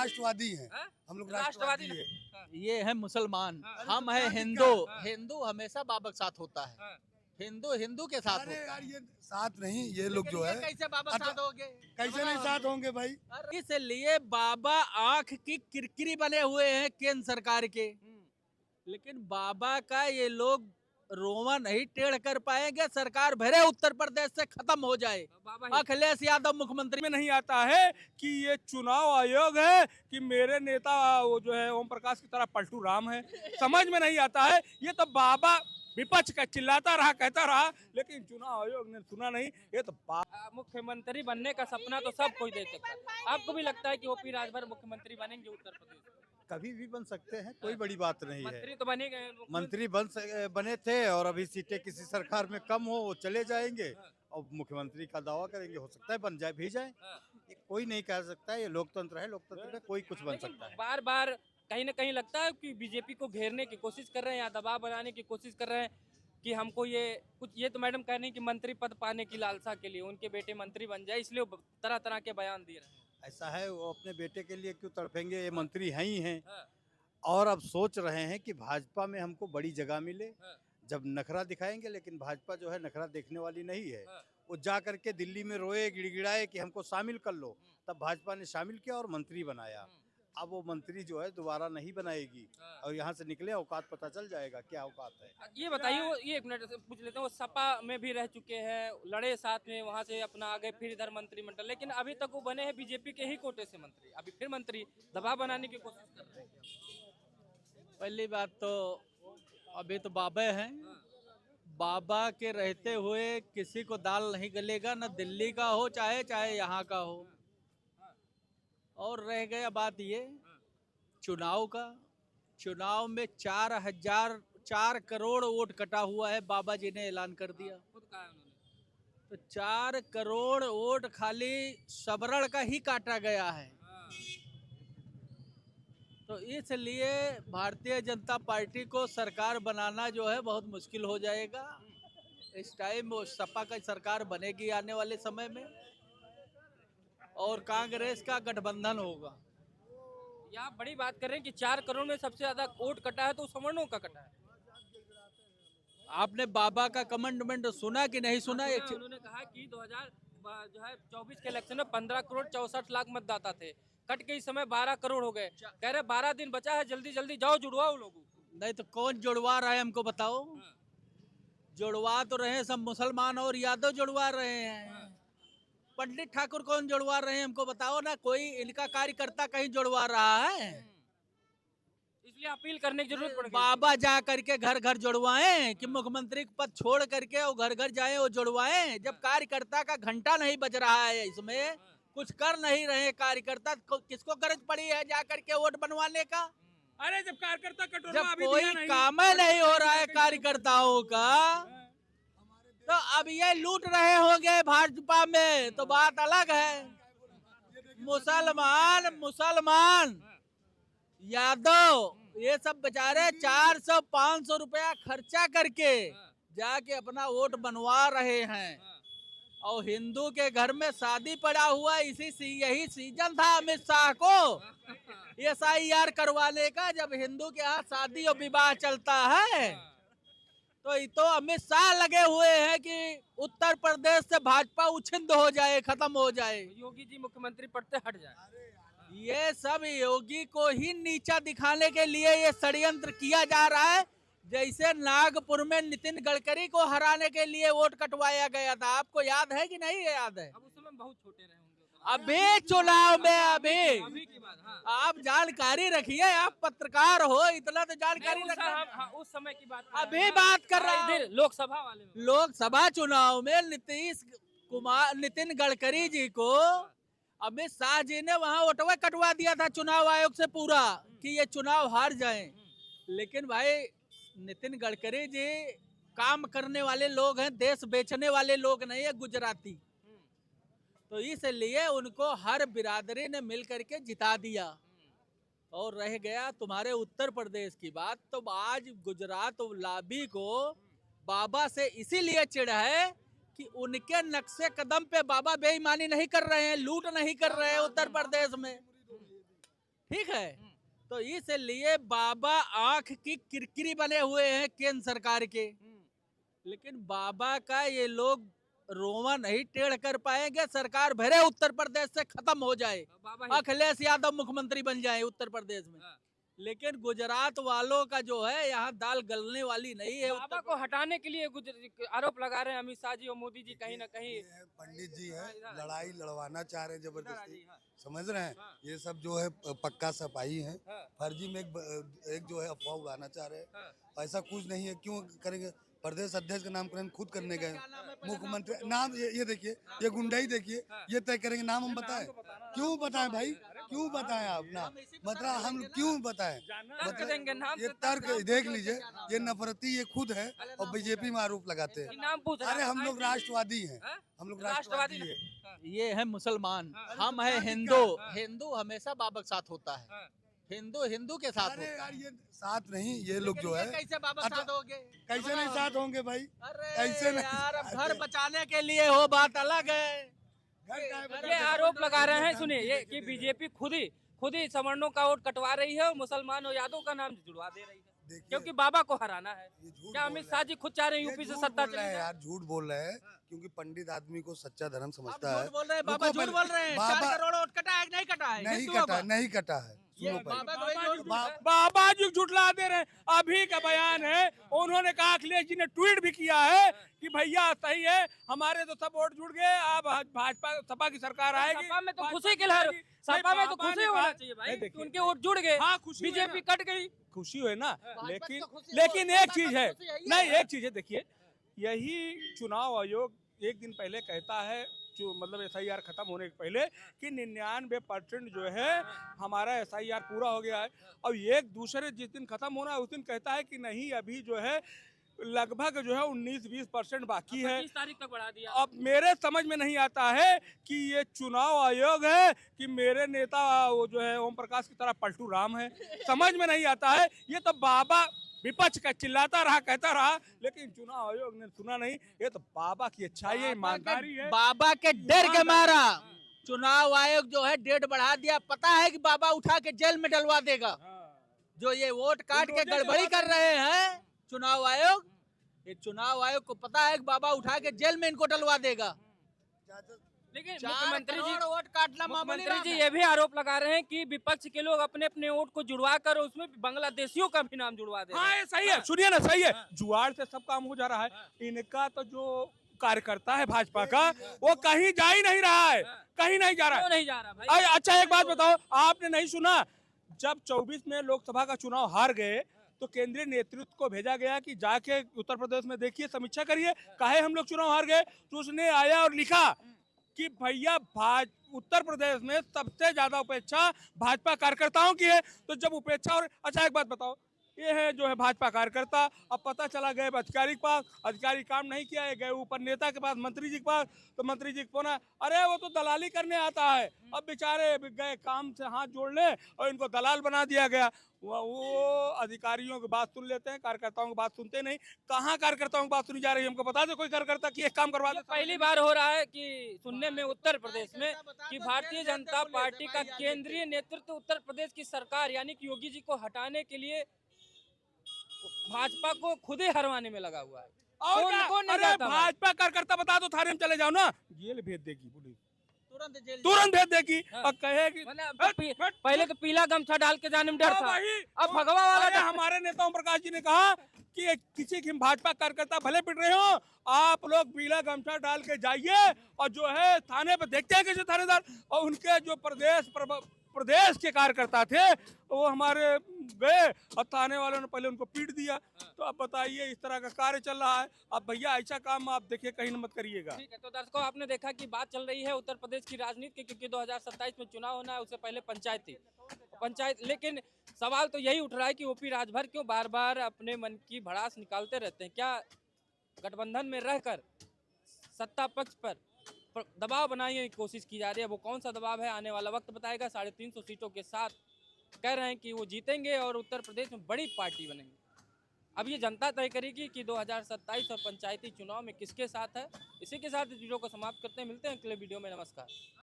राष्ट्रवादी हैं। हाँ? हम लोग राष्ट्रवादी राष्ट्रवादी हैं। हाँ, ये है मुसलमान, हाँ, हम तो है क्या हिंदू। दिक्कत है? हाँ। हिंदू हमेशा बाबा के साथ होता है, हाँ। हिंदू हिंदू के साथ अरे होता यार है। ये साथ नहीं, ये लोग लेकिन जो ये है कैसे बाबा अच्छा, साथ हो गए? कैसे नहीं साथ होंगे भाई। इसलिए बाबा आंख की किरकिरी बने हुए हैं केंद्र सरकार के, लेकिन बाबा का ये लोग रोमा नहीं टेढ़ कर पाएंगे। सरकार भरे उत्तर प्रदेश से खत्म हो जाए, बाबा ही अखिलेश यादव मुख्यमंत्री में नहीं आता है कि ये चुनाव आयोग है कि मेरे नेता वो जो है ओम प्रकाश की तरह पलटू राम है, समझ में नहीं आता है। ये तो बाबा विपक्ष का चिल्लाता रहा, कहता रहा, लेकिन चुनाव आयोग ने सुना नहीं। ये तो मुख्यमंत्री बनने का सपना तो सब कोई देख सकता है। आपको भी लगता है कि ओपी राजभर मुख्यमंत्री बनेंगे उत्तर प्रदेश में? कभी भी बन सकते हैं, कोई बड़ी बात नहीं है। मंत्री तो बने गए हैं, मंत्री बने थे और अभी सीटें किसी सरकार में कम हो वो चले जाएंगे और मुख्यमंत्री का दावा करेंगे, हो सकता है बन जाए भी जाए। ये कोई नहीं कह सकता है, ये लोकतंत्र है, लोकतंत्र में कोई कुछ बन सकता है। बार बार कहीं ना कहीं लगता है कि बीजेपी को घेरने की कोशिश कर रहे हैं या दबाव बनाने की कोशिश कर रहे हैं कि हमको ये तो मैडम कह रही हैं कि मंत्री पद पाने की लालसा के लिए उनके बेटे मंत्री बन जाए, इसलिए वो तरह तरह के बयान दे रहे हैं। ऐसा है, वो अपने बेटे के लिए क्यों तड़पेंगे, ये मंत्री हैं ही हैं। हाँ। और अब सोच रहे हैं कि भाजपा में हमको बड़ी जगह मिले, हाँ। जब नखरा दिखाएंगे। लेकिन भाजपा जो है नखरा देखने वाली नहीं है। हाँ। वो जा करके दिल्ली में रोए गिड़गिड़ाए कि हमको शामिल कर लो, तब भाजपा ने शामिल किया और मंत्री बनाया। अब वो मंत्री जो है दोबारा नहीं बनाएगी और यहाँ से निकले औकात पता चल जाएगा क्या औकात है। ये बताइए, वो ये एक मिनट से पूछ लेते हैं, वो सपा में भी रह चुके हैं, लड़े साथ में, वहां से अपना आ गए, फिर इधर मंत्रिमंडल, लेकिन अभी तक वो बने हैं बीजेपी के ही कोटे से मंत्री, अभी फिर मंत्री दबाव बनाने की कोशिश कर रहे हैं। पहली बात तो अभी तो बाबा हैं, बाबा के रहते हुए किसी को दाल नहीं गलेगा, न दिल्ली का हो चाहे यहाँ का हो। और रह गया बात ये चुनाव का, चुनाव में 4 करोड़ वोट कटा हुआ है, बाबा जी ने ऐलान कर दिया। खुद कहा है उन्होंने। तो 4 करोड़ वोट खाली सबरड़ का ही काटा गया है। तो इसलिए भारतीय जनता पार्टी को सरकार बनाना जो है बहुत मुश्किल हो जाएगा। इस टाइम वो सपा का सरकार बनेगी आने वाले समय में और कांग्रेस का गठबंधन होगा। या आप बड़ी बात कर रहे हैं कि 4 करोड़ में सबसे ज्यादा वोट कटा है तो सवर्णों का कटा है। आपने बाबा का कमेंटमेंट सुना कि नहीं सुना? उन्होंने कहा कि 2024 के इलेक्शन में 15 करोड़ 64 लाख मतदाता थे, कट के इस समय 12 करोड़ हो गए। कह रहे 12 दिन बचा है, जल्दी जल्दी जाओ जुड़वाओ लोगों को। नहीं तो कौन जुड़वा रहा है हमको बताओ? जुड़वा तो रहे सब मुसलमान और यादव जुड़वा रहे हैं। पंडित ठाकुर कौन जुड़वा रहे हैं हमको बताओ ना, कोई इनका कार्यकर्ता कहीं जुड़वा रहा है? इसलिए अपील करने की जरूरत पड़ गई। बाबा जा करके घर घर जुड़वाएं कि मुख्यमंत्री पद छोड़ करके वो घर घर जाए वो जुड़वाएं। जब कार्यकर्ता का घंटा नहीं बज रहा है, इसमें कुछ कर नहीं रहे कार्यकर्ता, किसको गरज पड़ी है जा करके वोट बनवाने का? अरे जब कार्यकर्ता कटोरा जब अभी कोई दिया नहीं, काम नहीं हो रहा है कार्यकर्ताओं का, तो अब ये लूट रहे होंगे भाजपा में, तो बात अलग है। मुसलमान यादव ये सब बेचारे 400-500 रुपया खर्चा करके जाके अपना वोट बनवा रहे हैं। और हिंदू के घर में शादी पड़ा हुआ, यही सीजन था अमित शाह को SIR करवाने का, जब हिंदू के यहाँ शादी और विवाह चलता है। तो अमित शाह लगे हुए हैं कि उत्तर प्रदेश से भाजपा उछिंद हो जाए, खत्म हो जाए, योगी जी मुख्यमंत्री पद से हट जाए। ये सब योगी को ही नीचा दिखाने के लिए ये षड्यंत्र किया जा रहा है। जैसे नागपुर में नितिन गडकरी को हराने के लिए वोट कटवाया गया था, आपको याद है कि नहीं याद है? अब उस समय बहुत छोटे रहे होंगे। अभी चुनाव में अभी की बात, हाँ। आप जानकारी रखिए, आप पत्रकार हो, इतना तो जानकारी रखिए। उस समय की बात अभी बात कर रहा हूं, लोकसभा वाले में। लोकसभा चुनाव में नितिन गडकरी जी को अमित शाह जी ने वहां वोटवा कटवा दिया था चुनाव आयोग से पूरा कि ये चुनाव हार जाएं। लेकिन भाई नितिन गडकरी जी काम करने वाले लोग हैं, देश बेचने वाले लोग नहीं है, गुजराती। तो इसलिए उनको हर बिरादरी ने मिल करके जिता दिया। और रह गया तुम्हारे उत्तर प्रदेश की बात, तो आज गुजरात लाबी को बाबा से इसीलिए चिढ़ है कि उनके नक्शे कदम पे बाबा बेईमानी नहीं कर रहे हैं, लूट नहीं कर रहे हैं उत्तर प्रदेश में। ठीक है। तो इसलिए बाबा आंख की किरकिरी बने हुए हैं केंद्र सरकार के, लेकिन बाबा का ये लोग रोमा नहीं टेढ़ कर पाएंगे। सरकार भरे उत्तर प्रदेश से खत्म हो जाए, बाबा ही अखिलेश यादव मुख्यमंत्री बन जाए उत्तर प्रदेश में, हाँ। लेकिन गुजरात वालों का जो है यहाँ दाल गलने वाली नहीं है। बाबा को हटाने के लिए आरोप लगा रहे हैं अमित शाह जी और मोदी जी कहीं ना कहीं। ये पंडित जी है, हाँ, लड़ाई लड़वाना चाह रहे हैं जबरदस्ती, हाँ, समझ रहे हैं। हाँ। ये सब जो है पक्का सफाई है, हाँ, फर्जी में एक जो है अफवाह उड़ाना चाह रहे हैं। हाँ। ऐसा कुछ नहीं है, क्यों करेंगे। प्रदेश अध्यक्ष का नामकरण खुद करने गए, क्या नाम है? पहले मुख्यमंत्री नाम नाम ये देखिए, ये गुंडाई देखिए, ये तय करेंगे। नाम हम बताएं, क्यों बताएं भाई, क्यों बताएं आप ना, मतलब हम क्यों बताएं। तर्क देंगे, नाम ये से तर्क देख लीजिए, ये नफरती ये खुद है और बीजेपी में आरोप लगाते कि हैं। नाम पूछ रहा अरे है। हम लोग राष्ट्रवादी हैं, हाँ? हम लोग राष्ट्रवादी राष्ट्रवादी हैं। ये है मुसलमान, हाँ। हम है हाँ। हिंदू। हाँ। हिंदू हमेशा बाबा के साथ होता है, हाँ। हिंदू हिंदू के साथ अरे होता यार है। ये साथ नहीं, ये लोग लेकिन जो ये है कैसे बाबा अच्छा, साथ हो गए? कैसे नहीं साथ होंगे भाई। अरे कैसे नहीं यार, अब साथ घर है? बचाने के लिए हो बात अलग है। घर का है ये बच्चा। आरोप लगा रहे हैं, धमकी सुनिए, ये देके कि दे रहे हैं। बीजेपी खुद ही सवर्णों का वोट कटवा रही है और मुसलमान और यादव का नाम जुड़वा दे रही है, देखिए, क्योंकि बाबा को हराना है। ये झूठ क्या बोल अमित रहे शाह हैं। जी खुद चाह रहे हैं ये यूपी से झूठ सत्ता बोल चली रहे हैं जाए? यार, झूठ बोल रहे हैं, क्योंकि पंडित आदमी को सच्चा धर्म आप समझता है। झूठ बोल रहे हैं, बाबा रुको झूठ पहले, बोल रहे हैं। 4 बाबा करोड़ वोट कटा है कि नहीं कटा है? नहीं हिंदुओं कटा, का। नहीं कटा है। सुनो पहले, बाबा को वही झूठ बाबा जी झुठला दे रहे हैं। अभी का बयान है, उन्होंने कहा, अखिलेश जी ने ट्वीट भी किया है कि भैया सही है, हमारे तो सब वोट जुड़ गए, अब भाजपा सपा की सरकार आएगी। सपा में तो भाजपा खुशी की की लहर, आएगी। सपा में तो बाबा खुशी ने होना कहा- चाहिए भाई नहीं, कि देखिए, उनके वोट जुड़ गए, हाँ, खुशी हुई बीजेपी ना। कट गई। खुशी हुई ना, लेकिन तो खुशी लेकिन हो, एक सपा चीज का है, खुशी यही नहीं है। एक चीज है, देखिए, यही चुनाव आयोग एक दिन पहले कहता है, जो मतलब SIR खत्म होने के पहले, कि 99% जो है हमारा SIR पूरा हो गया है। और एक दूसरे जिस दिन खत्म होना है उस दिन कहता है कि नहीं, अभी जो है लगभग जो है 19-20% बाकी है। 25 तारीख तक बढ़ा दिया। अब मेरे समझ में नहीं आता है कि ये चुनाव आयोग है कि मेरे नेता वो जो है ओम प्रकाश की तरह पलटू राम है, समझ में नहीं आता है। ये तो बाबा विपक्ष का चिल्लाता रहा, कहता रहा, लेकिन चुनाव आयोग ने सुना नहीं। ये तो बाबा की अच्छाई है, ईमानदारी है। बाबा के डर के मारा चुनाव आयोग जो है डेट बढ़ा दिया। पता है कि बाबा उठा के जेल में डलवा देगा। जो ये वोट काट के गड़बड़ी कर रहे हैं चुनाव आयोग, ये चुनाव आयोग को पता है कि बाबा उठा के जेल में इनको डलवा देगा। लेकिन 4 मुख्यमंत्री जी करोड़ वोट काटना मामूली मुख्यमंत्री बात जी है। ये भी आरोप लगा रहे हैं कि विपक्ष के लोग अपने अपने वोट को जुड़वा कर उसमें बांग्लादेशियों का भी नाम जुड़वा दे रहे हाँ, हैं। ये सही है, सुनिए ना, सही है। जुआड़ से सब काम हो जा रहा है। इनका तो जो कार्यकर्ता है भाजपा का, वो कहीं जा ही नहीं रहा है, कहीं नहीं जा रहा क्यों है। नहीं जा रहा भाई? अच्छा, एक बात बताओ, आपने नहीं सुना, जब 24 में लोकसभा का चुनाव हार गए तो केंद्रीय नेतृत्व को भेजा गया कि जाके उत्तर प्रदेश में देखिए, समीक्षा करिए, काहे हम लोग चुनाव हार गए। तो उसने आया और लिखा कि भैया उत्तर प्रदेश में सबसे ज्यादा उपेक्षा भाजपा कार्यकर्ताओं की है। तो जब उपेक्षा, और अच्छा एक बात बताओ, ये है जो है भाजपा कार्यकर्ता, अब पता चला गए अधिकारी के पास, अधिकारी काम नहीं किया है, गए ऊपर नेता के पास, मंत्री जी के पास, तो मंत्री जी को फोन, अरे वो तो दलाली करने आता है। अब बेचारे गए काम से हाथ जोड़ने और इनको दलाल बना दिया गया। वो अधिकारियों की बात सुन लेते हैं, कार्यकर्ताओं की बात सुनते नहीं। कहाँ कार्यकर्ताओं की बात सुनी जा रही है? हमको बता दे कोई कार्यकर्ता कि एक काम करवा दे। पहली बार हो रहा है कि सुनने में उत्तर प्रदेश में कि भारतीय जनता पार्टी का केंद्रीय नेतृत्व उत्तर प्रदेश की सरकार यानी कि योगी जी को हटाने के लिए भाजपा को खुद ही हरवाने में लगा हुआ है। और कौन- क्या? कौन नहीं अरे जाता भाई? भाजपा कार्यकर्ता बता दो, थाने में चले जाओ ना, जेल भेज देगी पुलिस, तुरंत जेल तुरंत भेज देगी। हाँ। और कहेगी मतलब हट, पी- पहले तो पीला गमछा डाल के जाने में डर था, वही, अब भगवा वाला अरे डर। हमारे नेता ओम प्रकाश जी ने कहा कि किसी की भाजपा कार्यकर्ता भले पिट रहे हो, आप लोग पीला गमछा डाल के जाइए और जो है थाने पे देखते हैं कैसे थानेदार। और उनके जो प्रदेश के कार्यकर्ता थे वो हमारे गए और थाने वालों ने पहले उनको पीट दिया। तो अब बताइए, इस तरह का कार्य चल रहा है। अब भैया ऐसा काम आप देखिए कहीं मत करिएगा। ठीक है, तो दर्शकों आपने देखा कि बात चल रही है उत्तर प्रदेश की राजनीति की, क्योंकि 2027 में चुनाव होना है, उससे पहले पंचायत। लेकिन सवाल तो यही उठ रहा है कि ओपी राजभर क्यों बार बार अपने मन की भड़ास निकालते रहते हैं? क्या गठबंधन में रहकर सत्ता पक्ष पर दबाव बनाने की कोशिश की जा रही है? वो कौन सा दबाव है, आने वाला वक्त बताएगा। 350 सीटों के साथ कह रहे हैं कि वो जीतेंगे और उत्तर प्रदेश में बड़ी पार्टी बनेंगे। अब ये जनता तय करेगी कि 2027 और पंचायती चुनाव में किसके साथ है। इसी के साथ इस वीडियो को समाप्त करते हैं, मिलते हैं अगले वीडियो में। नमस्कार।